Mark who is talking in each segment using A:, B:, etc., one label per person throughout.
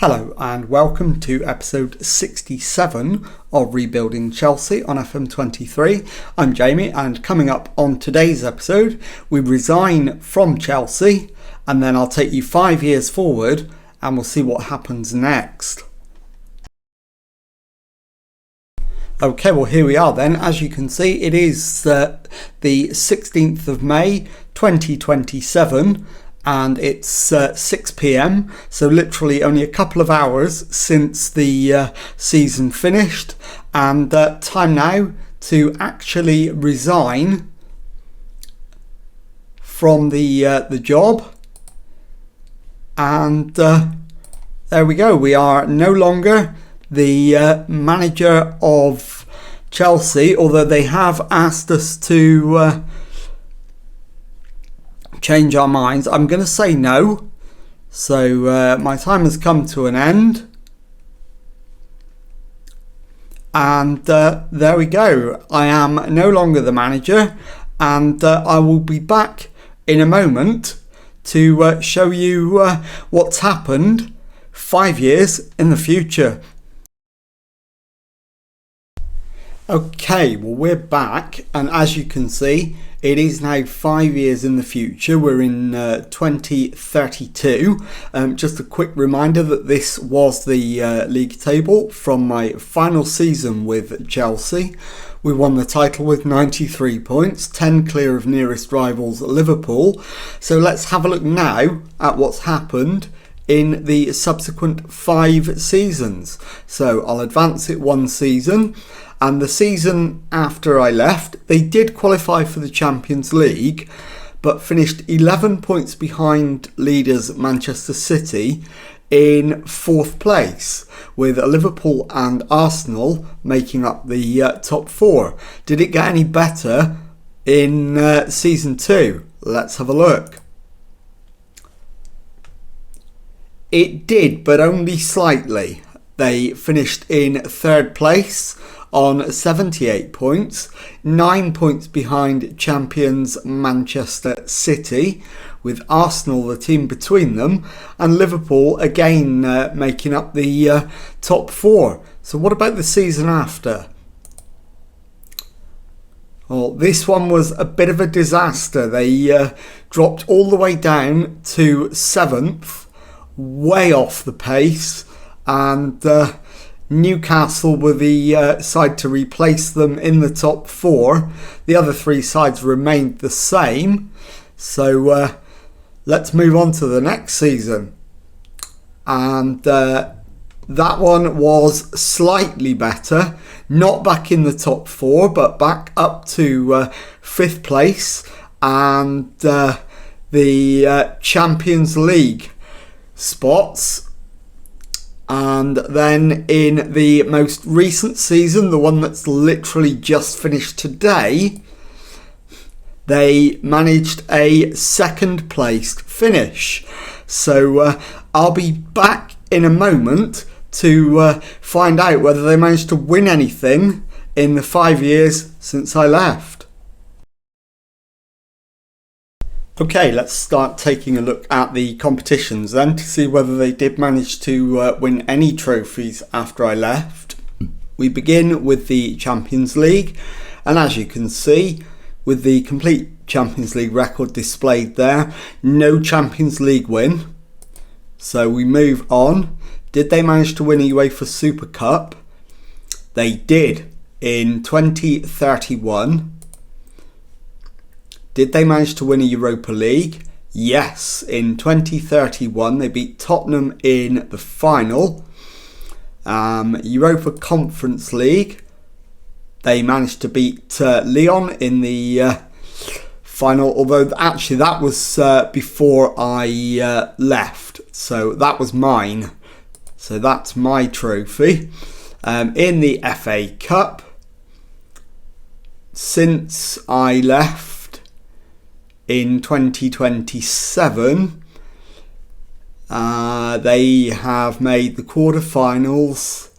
A: Hello and welcome to episode 67 of Rebuilding Chelsea on FM23. I'm Jamie, and coming up on today's episode, we resign from Chelsea and then I'll take you 5 years forward and we'll see what happens next. Okay, well here we are then. As you can see, it is the 16th of May 2027. And it's 6 p.m, so literally only a couple of hours since the season finished, and time now to actually resign from the job. And there we go. We are no longer the manager of Chelsea, although they have asked us to change our minds. I'm going to say no. So my time has come to an end. And there we go. I am no longer the manager, and I will be back in a moment to show you what's happened 5 years in the future. Okay, well we're back, and as you can see, it is now 5 years in the future. We're in 2032. Just a quick reminder that this was the league table from my final season with Chelsea. We won the title with 93 points, 10 clear of nearest rivals Liverpool. So let's have a look now at what's happened in the subsequent 5 seasons. So I'll advance it one season. And the season after I left, they did qualify for the Champions League, but finished 11 points behind leaders Manchester City in 4th place, with Liverpool and Arsenal making up the top 4. Did it get any better in season 2? Let's have a look. It did, but only slightly. They finished in 3rd place on 78 points, 9 points behind champions Manchester City, with Arsenal the team between them, and Liverpool again making up the top 4. So what about the season after? Well, this one was a bit of a disaster. They dropped all the way down to 7th, way off the pace, and Newcastle were the side to replace them in the top 4. The other 3 sides remained the same. So let's move on to the next season. And that one was slightly better. Not back in the top 4, but back up to 5th place. And the Champions League spots. And then in the most recent season, the one that's literally just finished today, they managed a 2nd placed finish. So I'll be back in a moment to find out whether they managed to win anything in the 5 years since I left. Okay, let's start taking a look at the competitions then to see whether they did manage to win any trophies after I left. We begin with the Champions League, and as you can see, with the complete Champions League record displayed there, no Champions League win. So we move on. Did they manage to win a UEFA Super Cup? They did in 2031. Did they manage to win a Europa League? Yes, in 2031 they beat Tottenham in the final. Europa Conference League, they managed to beat Lyon in the final, although actually that was before I left, so that was mine. So that's my trophy. In the FA Cup, since I left, in 2027, they have made the quarterfinals.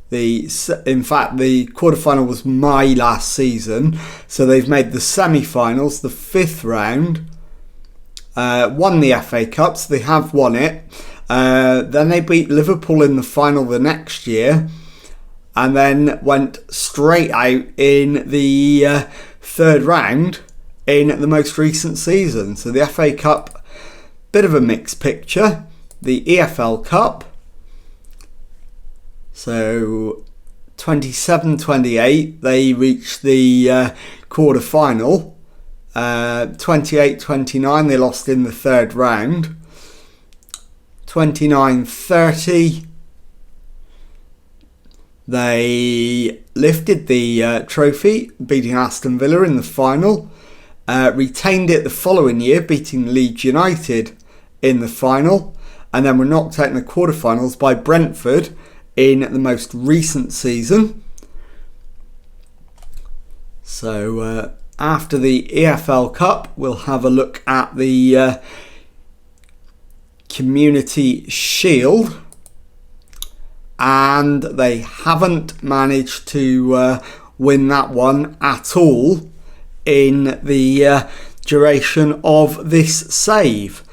A: In fact, the quarterfinal was my last season, so they've made the semi-finals, the 5th round, won the FA Cup, so they have won it. Then they beat Liverpool in the final the next year, and then went straight out in the third round in the most recent season. So the FA Cup, bit of a mixed picture. The EFL Cup, so 27-28, they reached the quarter-final. 28-29, they lost in the third round. 29-30, they lifted the trophy, beating Aston Villa in the final. Retained it the following year, beating Leeds United in the final. And then were knocked out in the quarterfinals by Brentford in the most recent season. So after the EFL Cup, we'll have a look at the Community Shield. And they haven't managed to win that one at all in the duration of this save.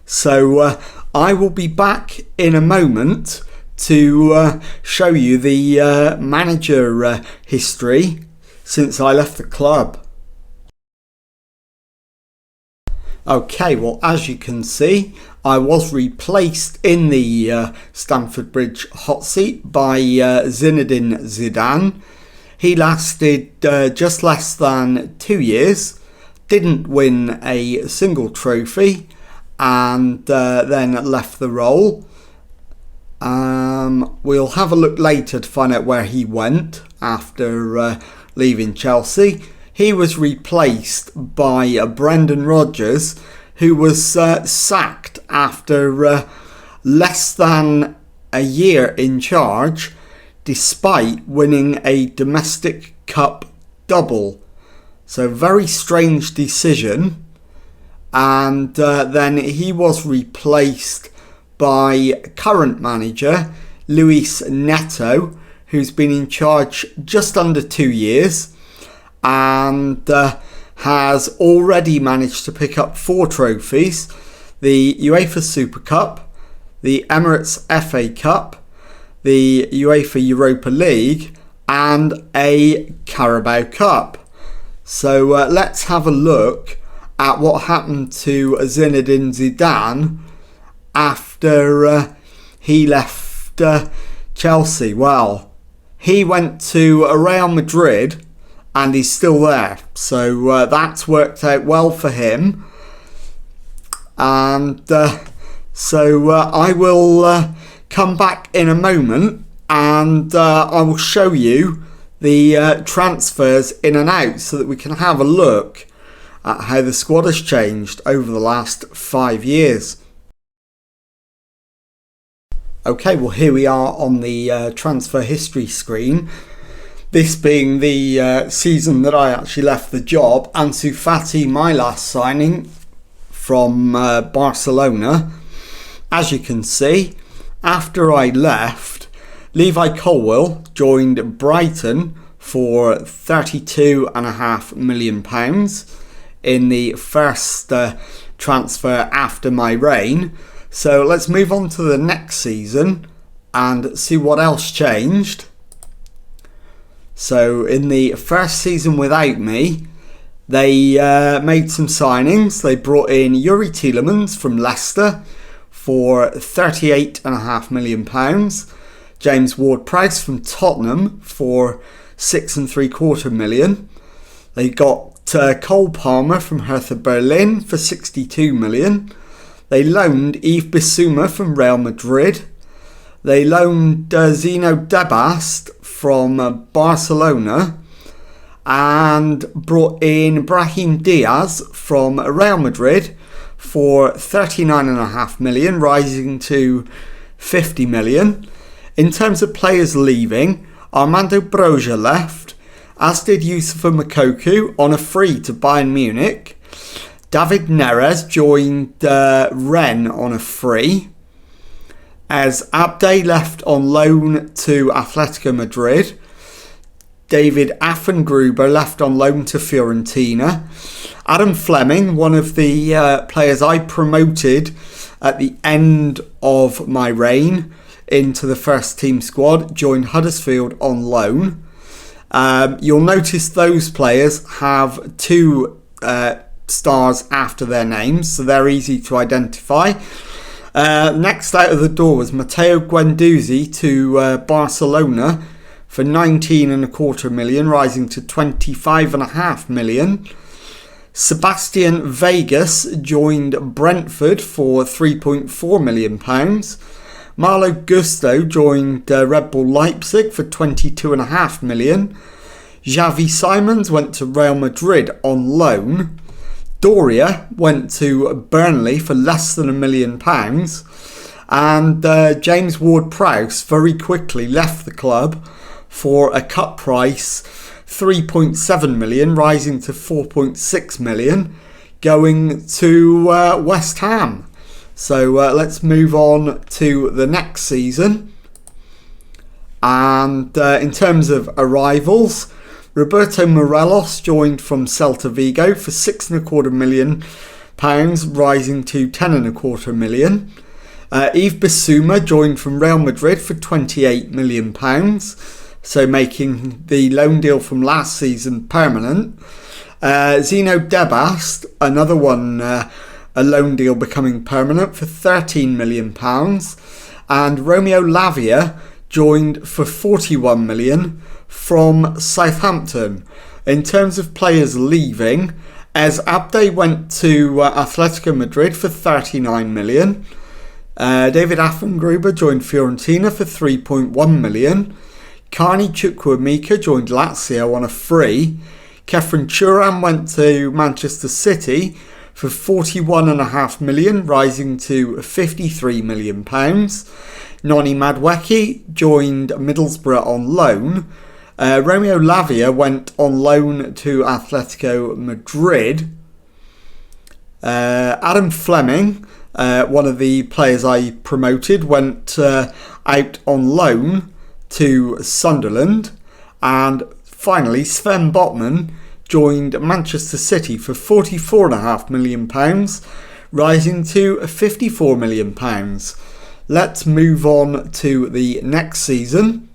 A: So I will be back in a moment to show you the manager history since I left the club. Okay, well, as you can see, I was replaced in the Stamford Bridge hot seat by Zinedine Zidane. He lasted just less than 2 years, didn't win a single trophy, and then left the role. We'll have a look later to find out where he went after leaving Chelsea. He was replaced by Brendan Rodgers, who was sacked after less than a year in charge, despite winning a domestic cup double. So very strange decision. And then he was replaced by current manager Luis Neto, who's been in charge just under 2 years and has already managed to pick up 4 trophies: the UEFA Super Cup, the Emirates FA Cup, the UEFA Europa League, and a Carabao Cup. So let's have a look at what happened to Zinedine Zidane after he left Chelsea. Well, he went to Real Madrid and he's still there. So that's worked out well for him. And so I will come back in a moment and I will show you the transfers in and out so that we can have a look at how the squad has changed over the last 5 years. Okay, well, here we are on the transfer history screen. This being the season that I actually left the job. Ansu Fati, my last signing from Barcelona. As you can see, after I left, Levi Colwill joined Brighton for £32.5 million in the first transfer after my reign. So let's move on to the next season and see what else changed. So in the first season without me, they made some signings. They brought in Yuri Tielemans from Leicester for £38.5 million. James Ward-Prowse from Tottenham for £6.75 million. They got Cole Palmer from Hertha Berlin for £62 million. They loaned Yves Bissouma from Real Madrid. They loaned Zino Debast from Barcelona and brought in Brahim Diaz from Real Madrid for £39.5 million, rising to £50 million. In terms of players leaving, Armando Broja left, as did Youssoufa Moukoko on a free to Bayern Munich. David Neres joined Rennes on a free, as Abde left on loan to Atletico Madrid. David Affengruber left on loan to Fiorentina. Adam Fleming, one of the players I promoted at the end of my reign into the first team squad, joined Huddersfield on loan. You'll notice those players have 2 stars after their names, so they're easy to identify. Next out of the door was Matteo Guendouzi to Barcelona for 19.25 million, rising to 25.5 million. Sebastian Vegas joined Brentford for £3.4 million. Malo Gusto joined Red Bull Leipzig for £22.5 million. Xavi Simons went to Real Madrid on loan. Doria went to Burnley for less than £1 million. And James Ward-Prowse very quickly left the club for a cut price £3.7 million, rising to £4.6 million, going to West Ham. So let's move on to the next season. And in terms of arrivals, Roberto Morelos joined from Celta Vigo for £6.25 million, rising to £10.25 million. Yves Bissouma joined from Real Madrid for £28 million, so making the loan deal from last season permanent. Zeno Debast, another one, a loan deal becoming permanent for £13 million. And Romeo Lavia joined for £41 million from Southampton. In terms of players leaving, Ez Abde went to Atletico Madrid for £39 million. David Affengruber joined Fiorentina for £3.1 million. Carney Chukwuemeka joined Lazio on a free. Kefren Turan went to Manchester City for £41.5 million, rising to £53 million. Noni Madueke joined Middlesbrough on loan. Romeo Lavia went on loan to Atletico Madrid. Adam Fleming, one of the players I promoted, went out on loan to Sunderland. And finally, Sven Botman joined Manchester City for £44.5 million, rising to £54 million. Let's move on to the next season.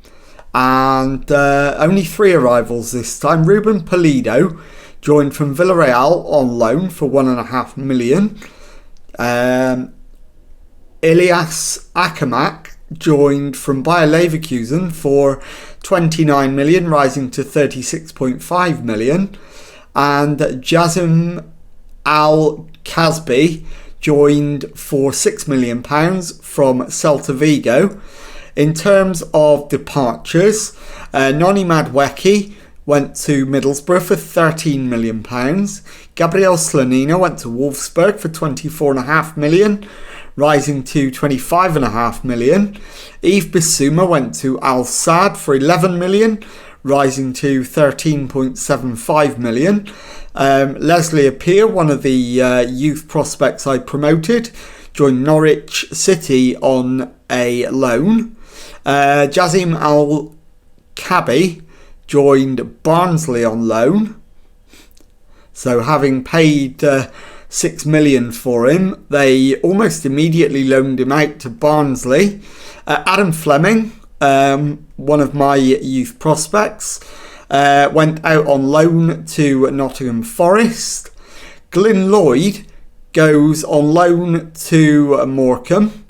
A: And only 3 arrivals this time. Ruben Pulido joined from Villarreal on loan for £1.5 million. Elias Akamak joined from Bayer Leverkusen for £29 million, rising to £36.5 million. And Jazim Al-Kazbi joined for £6 million from Celta Vigo. In terms of departures, Noni Madueke went to Middlesbrough for £13 million. Gabriel Slonina went to Wolfsburg for £24.5 million, rising to £25.5 million. Yves Bissouma went to Al Sadd for £11 million, rising to £13.75 million. Leslie Appiah, one of the youth prospects I promoted, joined Norwich City on a loan. Jazim Al-Kabi joined Barnsley on loan. So having paid £6 million for him, they almost immediately loaned him out to Barnsley. Adam Fleming, one of my youth prospects, went out on loan to Nottingham Forest. Glyn Lloyd goes on loan to Morecambe.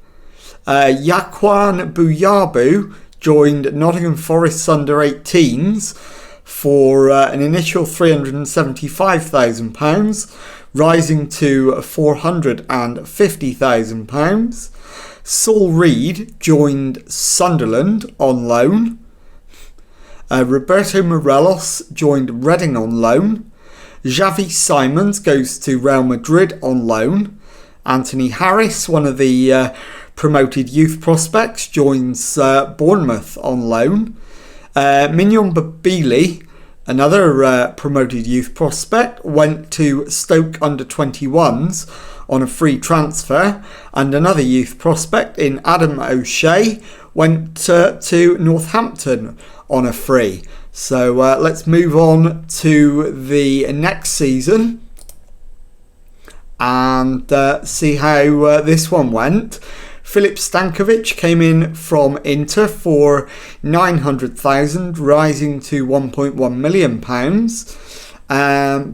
A: Yaquan Buyabu joined Nottingham Forest's under-18s for an initial £375,000, rising to £450,000. Saul Reed joined Sunderland on loan. Roberto Morelos joined Reading on loan. Xavi Simons goes to Real Madrid on loan. Anthony Harris, one of the promoted youth prospects, joins Bournemouth on loan. Mignon Babili, another promoted youth prospect, went to Stoke under-21s on a free transfer. And another youth prospect in Adam O'Shea went to Northampton on a free. So let's move on to the next season. and see how this one went. Filip Stankovic came in from Inter for 900,000, rising to £1.1 million.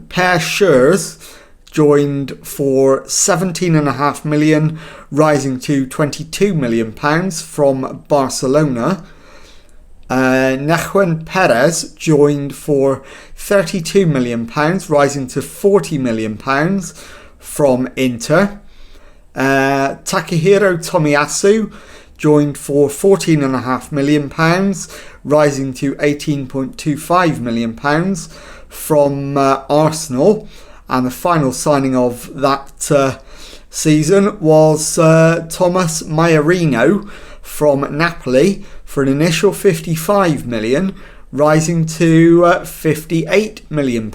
A: Per Schurz joined for 17.5 million, rising to £22 million from Barcelona. Nahuel Perez joined for £32 million, rising to £40 million from Inter. Takehiro Tomiyasu joined for £14.5 million, rising to £18.25 million from Arsenal. And the final signing of that season was Thomas Maiorino from Napoli for an initial £55 million, rising to £58 million.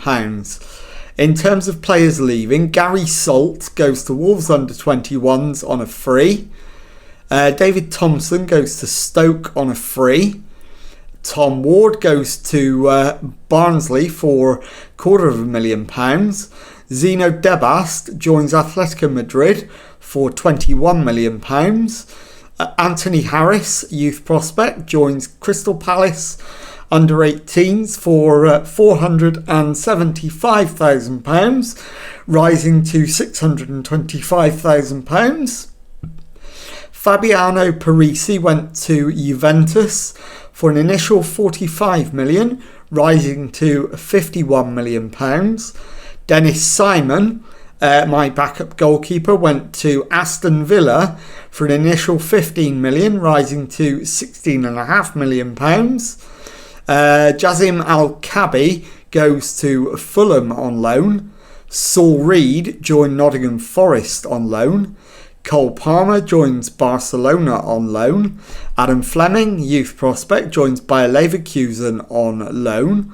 A: In terms of players leaving, Gary Salt goes to Wolves under-21s on a free. David Thompson goes to Stoke on a free. Tom Ward goes to Barnsley for £250,000. Zeno Debast joins Atletico Madrid for £21 million. Anthony Harris, youth prospect, joins Crystal Palace under-18s for £475,000, rising to £625,000. Fabiano Parisi went to Juventus for an initial £45 million, rising to £51 million. Dennis Simon, my backup goalkeeper, went to Aston Villa for an initial £15 million, rising to £16.5 million. Jazim Al-Kabi goes to Fulham on loan. Saul Reed joined Nottingham Forest on loan. Cole Palmer joins Barcelona on loan. Adam Fleming, youth prospect, joins Bayer Leverkusen on loan.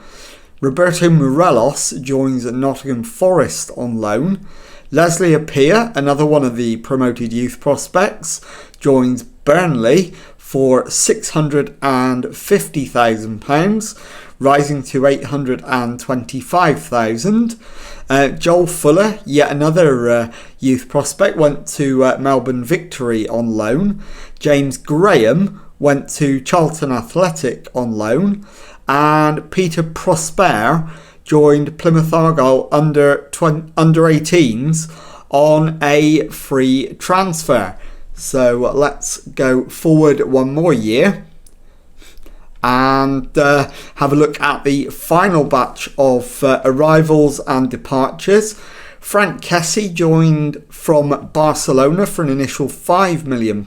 A: Roberto Morelos joins Nottingham Forest on loan. Leslie Appiah, another one of the promoted youth prospects, joins Burnley for £650,000, rising to £825,000. Joel Fuller, yet another youth prospect, went to Melbourne Victory on loan. James Graham went to Charlton Athletic on loan. And Peter Prosper joined Plymouth Argyle under 18s on a free transfer. So let's go forward one more year and have a look at the final batch of arrivals and departures. Frank Kessie joined from Barcelona for an initial £5 million,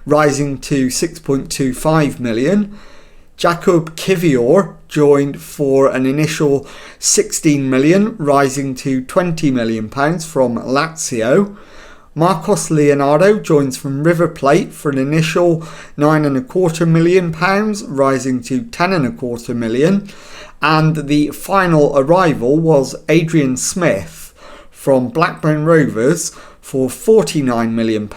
A: rising to £6.25 million. Jakub Kivior joined for an initial £16 million, rising to £20 million from Lazio. Marcos Leonardo joins from River Plate for an initial £9.25 million, rising to £10.25 million. And the final arrival was Adrian Smith from Blackburn Rovers for £49 million,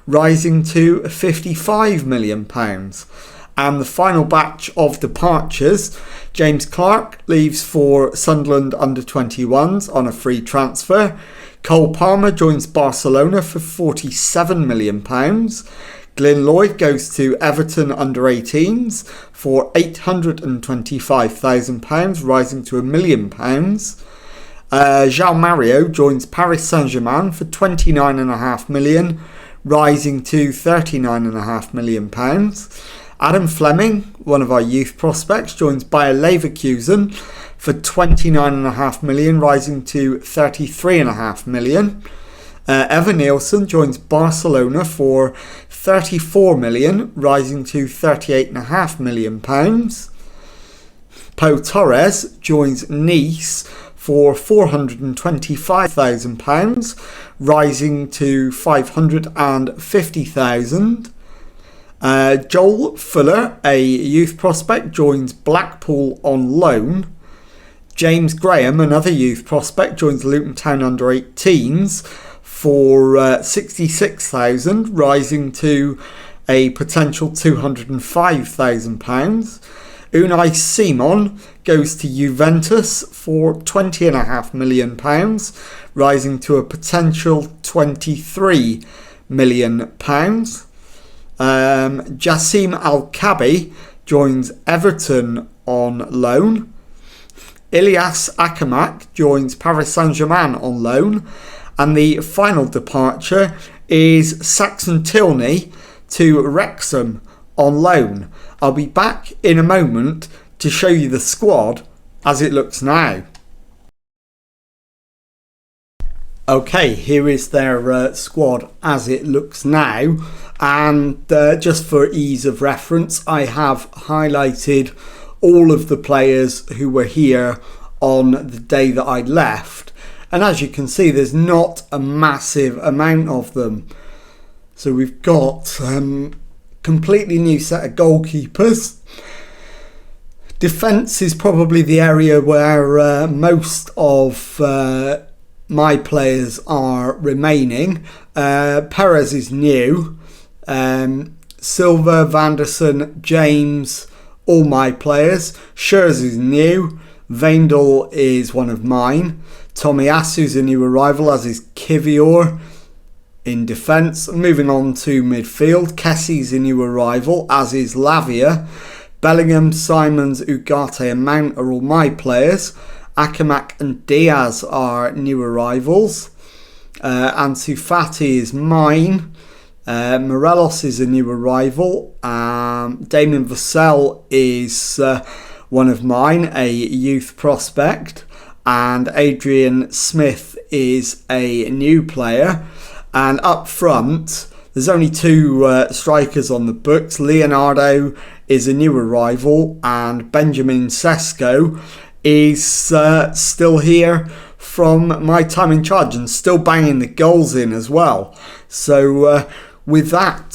A: rising to £55 million. And the final batch of departures, James Clark leaves for Sunderland under-21s on a free transfer. Cole Palmer joins Barcelona for £47 million. Glyn Lloyd goes to Everton under-18s for £825,000, rising to £1 million. João Mario joins Paris Saint-Germain for £29.5 million, rising to £39.5 million. Adam Fleming, one of our youth prospects, joins Bayer Leverkusen for £29.5 million, rising to £33.5 million. Evan Nielsen joins Barcelona for £34 million, rising to £38.5 million. Pau Torres joins Nice for £425,000, rising to £550,000. Joel Fuller, a youth prospect, joins Blackpool on loan. James Graham, another youth prospect, joins Luton Town under-18s for £66,000, rising to a potential £205,000. Unai Simon goes to Juventus for £20.5 million, rising to a potential £23 million. Jassim Al-Kabi joins Everton on loan. Ilyas Akamak joins Paris Saint-Germain on loan. And the final departure is Saxon Tilney to Wrexham on loan. I'll be back in a moment to show you the squad as it looks now. Okay, here is their squad as it looks now, and just for ease of reference, I have highlighted all of the players who were here on the day that I left, and as you can see, there's not a massive amount of them. So we've got completely new set of goalkeepers. Defence is probably the area where most of my players are remaining. Perez is new. Silva, Vanderson, James, all my players. Schurz is new. Veindel is one of mine. Tomiyasu's a new arrival, as is Kivior in defence. Moving on to midfield, Kessie's a new arrival, as is Lavia. Bellingham, Simons, Ugarte and Mount are all my players. Akamak and Diaz are new arrivals. Ansu Fati is mine. Morelos is a new arrival. Damien Vassell is one of mine, a youth prospect. And Adrian Smith is a new player. And up front, there's only two strikers on the books. Leonardo is a new arrival, and Benjamin Sesko is still here from my time in charge and still banging the goals in as well. So with that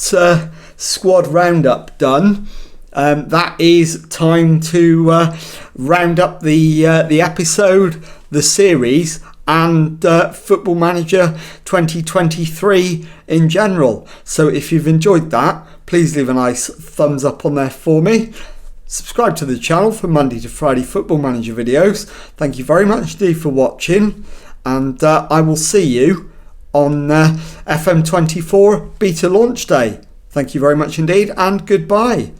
A: squad roundup done, that is time to round up the episode, the series, and Football Manager 2023 in general. So if you've enjoyed that, please leave a nice thumbs up on there for me. Subscribe to the channel for Monday to Friday Football Manager videos. Thank you very much indeed for watching, and I will see you on FM24 beta launch day. Thank you very much indeed, and goodbye.